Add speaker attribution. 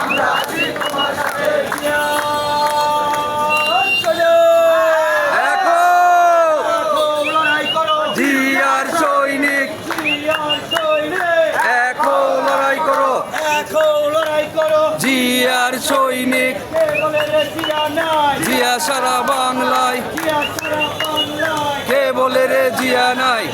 Speaker 1: আমরা আছি তোমার সাথে। লড়াই করো
Speaker 2: জিয়ার সৈনিক,
Speaker 1: জিয়ার সৈনিক,
Speaker 2: এখন লড়াই করো
Speaker 1: এখন লড়াই করো।
Speaker 2: জিয়ার সৈনিক।
Speaker 1: কে বলে রে জিয়া নাই,
Speaker 2: জিয়া সারা বাংলায়,
Speaker 1: জিয়া সারা বাংলায়,
Speaker 2: কে বলে রে জিয়া নাই।